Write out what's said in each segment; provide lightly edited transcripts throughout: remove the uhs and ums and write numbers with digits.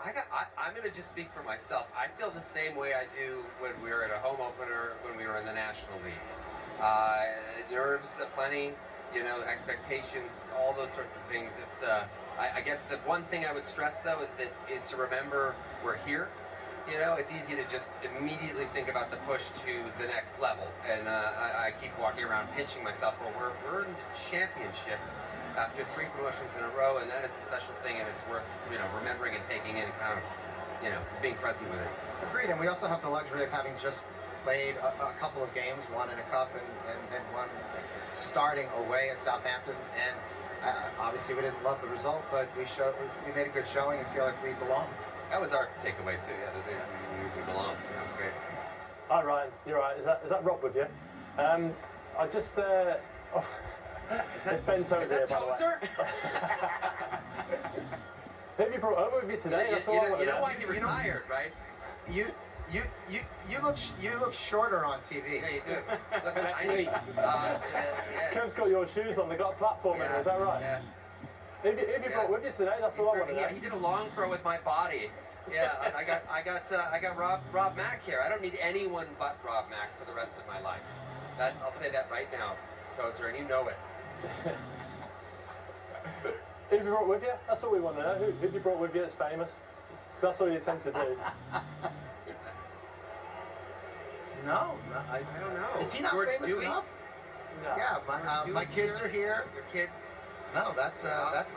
I'm going to just speak for myself. I feel the same way I do when we were at a home opener, when we were in the National League. Nerves aplenty, expectations, all those sorts of things. It's I guess the one thing I would stress though is to remember we're here. It's easy to just immediately think about the push to the next level, and I keep walking around pinching myself. Well, we're in the championship after 3 promotions in a row, and that is a special thing, and it's worth remembering and taking in account, being present with it. Agreed, and we also have the luxury of having just played a couple of games, one in a cup and one starting away at Southampton, and obviously we didn't love the result, but we made a good showing and feel like we belong. That was our takeaway too. Yeah, we belong. That was great. Hi Ryan, you're right. Is that Rob with you? I just it's Ben Tozer here, by the way. Who have you brought over with you today? You know why he retired, right? You look shorter on TV. Yeah, you do. Look, That's me. Kev's got your shoes on. They got a platform in. Is that right? Yeah. Who have you brought with you today? That's all I want to know. He did a long throw with my body. Yeah, I got Rob Mack here. I don't need anyone but Rob Mack for the rest of my life. I'll say that right now, Tozer, and you know it. Who have you brought with you? That's all we want to know. Who have you brought with you that's famous? Because that's all you attempt to do. No, I don't know. Is he not George famous Dewey? enough? No. Yeah, my kids are here. Your kids? No, that's about it.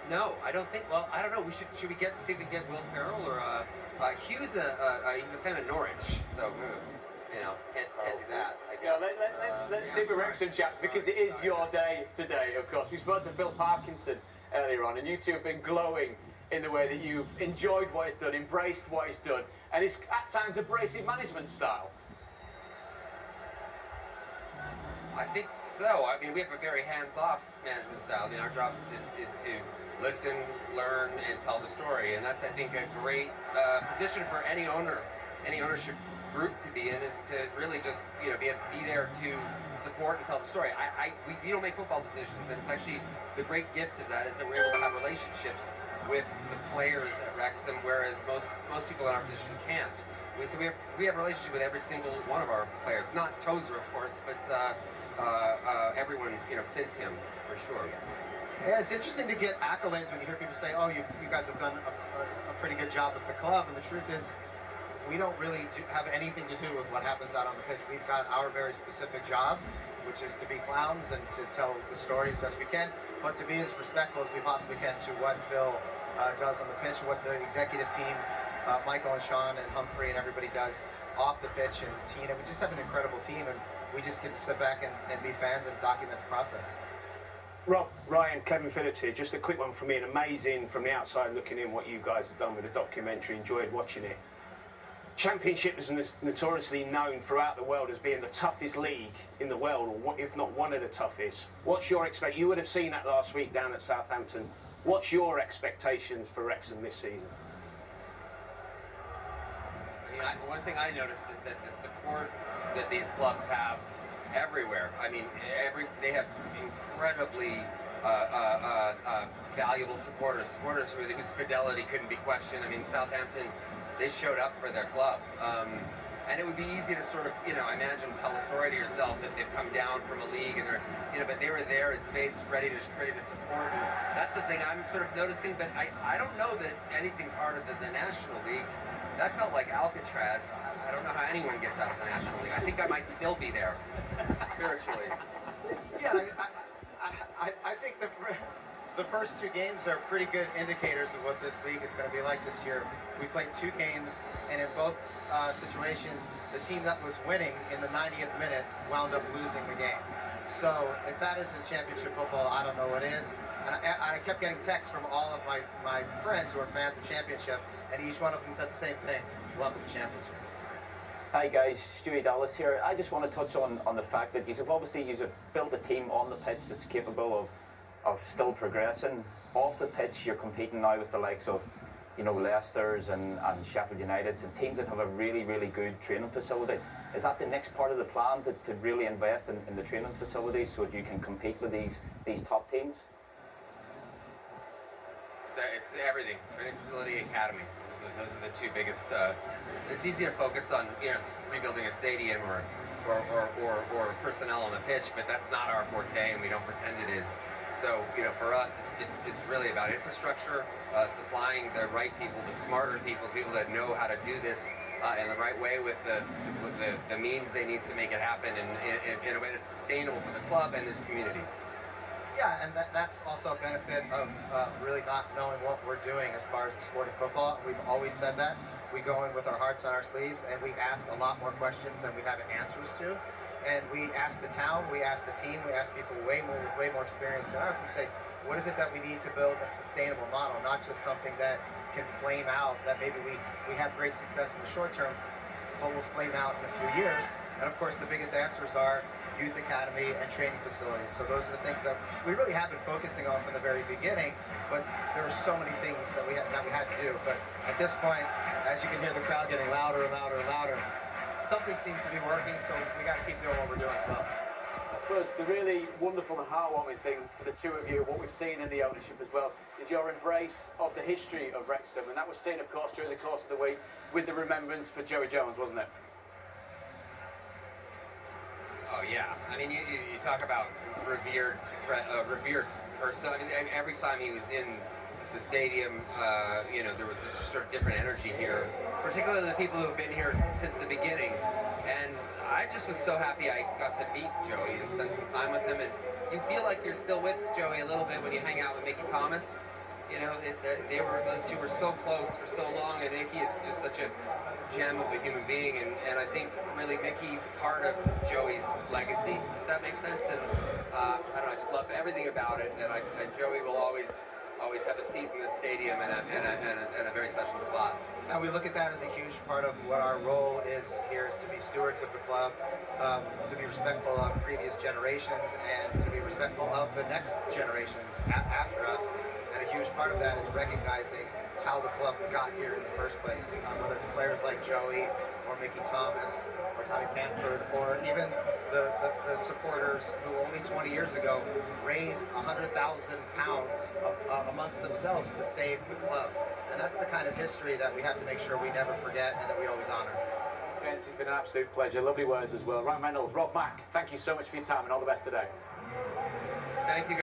No, I don't think. Well, I don't know. Should we see if we get Will Ferrell or Hugh's he's a fan of Norwich, so can't do that. I guess. Yeah, let's stick with Wrexham, chaps, because it is your day today. Of course, we spoke to Phil Parkinson earlier on, and you two have been glowing in the way that you've enjoyed what he's done, embraced what he's done, and it's at times abrasive management style. I think so. I mean, we have a very hands-off management style. I mean, our job is to listen, learn, and tell the story, and that's, I think, a great position for any ownership group to be in, is to really just be there to support and tell the story. We don't make football decisions, and it's actually the great gift of that is that we're able to have relationships with the players at Wrexham, whereas most people in our position can't. So we have a relationship with every single one of our players, not Tozer, of course, but everyone since him, for sure. Yeah, it's interesting to get accolades when you hear people say, "Oh, you guys have done a pretty good job at the club," and the truth is, we don't really have anything to do with what happens out on the pitch. We've got our very specific job, which is to be clowns and to tell the story as best we can, but to be as respectful as we possibly can to what Phil does on the pitch, what the executive team, Michael and Sean and Humphrey and everybody does off the pitch, and Tina. We just have an incredible team, and we just get to sit back and be fans and document the process. Rob, Ryan, Kevin Phillips here. Just a quick one from me, and amazing from the outside looking in what you guys have done with the documentary. Enjoyed watching it. Championship is notoriously known throughout the world as being the toughest league in the world, or if not one of the toughest. What's your expectation? You would have seen that last week down at Southampton. What's your expectations for Wrexham this season? I mean, one thing I noticed is that the support that these clubs have everywhere. I mean, they have incredibly valuable supporters whose fidelity couldn't be questioned. I mean, Southampton, they showed up for their club. And it would be easy to sort of, I imagine, tell a story to yourself that they've come down from a league and they're, but they were there in spades, ready to support. And that's the thing I'm sort of noticing. But I don't know that anything's harder than the National League. That felt like Alcatraz. I don't know how anyone gets out of the National League. I think I might still be there, spiritually. Yeah, I think the first 2 games are pretty good indicators of what this league is going to be like this year. We played 2 games, and in both situations, the team that was winning in the 90th minute wound up losing the game. So if that isn't championship football, I don't know what is. And I kept getting texts from all of my friends who are fans of championship, and each one of them said the same thing: welcome to championship. Hi guys, Stewie Dallas here. I just want to touch on the fact that you've obviously built a team on the pitch that's capable of still progressing. Off the pitch, you're competing now with the likes of Leicester's and Sheffield United's and teams that have a really, really good training facility. Is that the next part of the plan, to really invest in the training facilities so that you can compete with these top teams? It's everything. Training facility, academy. Those are the two biggest. It's easy to focus on rebuilding a stadium or personnel on the pitch, but that's not our forte, and we don't pretend it is. So for us, it's really about infrastructure, supplying the right people, the smarter people, people that know how to do this in the right way with the means they need to make it happen in a way that's sustainable for the club and this community. Yeah, and that's also a benefit of really not knowing what we're doing as far as the sport of football. We've always said that. We go in with our hearts on our sleeves, and we ask a lot more questions than we have answers to. And we ask the town, we ask the team, we ask people with way more experience than us, and say, what is it that we need to build a sustainable model, not just something that can flame out, that maybe we have great success in the short term, but will flame out in a few years. And of course, the biggest answers are youth academy and training facilities. So those are the things that we really have been focusing on from the very beginning, but there are so many things that we had to do. But at this point, as you can hear the crowd getting louder and louder and louder, something seems to be working, so we got to keep doing what we're doing as well. I suppose the really wonderful and heartwarming thing for the two of you, what we've seen in the ownership as well, is your embrace of the history of Wrexham, and that was seen, of course, during the course of the week with the remembrance for Joey Jones, wasn't it? Oh yeah, I mean, you talk about revered person. I mean, every time he was in the stadium, there was this sort of different energy here, particularly the people who have been here since the beginning. And I just was so happy I got to meet Joey and spend some time with him. And you feel like you're still with Joey a little bit when you hang out with Mickey Thomas. Those two were so close for so long, and Mickey is just such a gem of a human being, and I think really Mickey's part of Joey's legacy, if that makes sense. And I don't know, I just love everything about it, and Joey will always have a seat in this stadium and a very special spot. And we look at that as a huge part of what our role is here, is to be stewards of the club, to be respectful of previous generations, and to be respectful of the next generations after us. And a huge part of that is recognizing how the club got here in the first place, whether it's players like Joey or Mickey Thomas or Tommy Panford, or even the supporters who only 20 years ago raised £100,000 amongst themselves to save the club. And that's the kind of history that we have to make sure we never forget and that we always honor. Gents, it's been an absolute pleasure. Lovely words as well. Ryan Reynolds, Rob Mack, thank you so much for your time and all the best today. Thank you.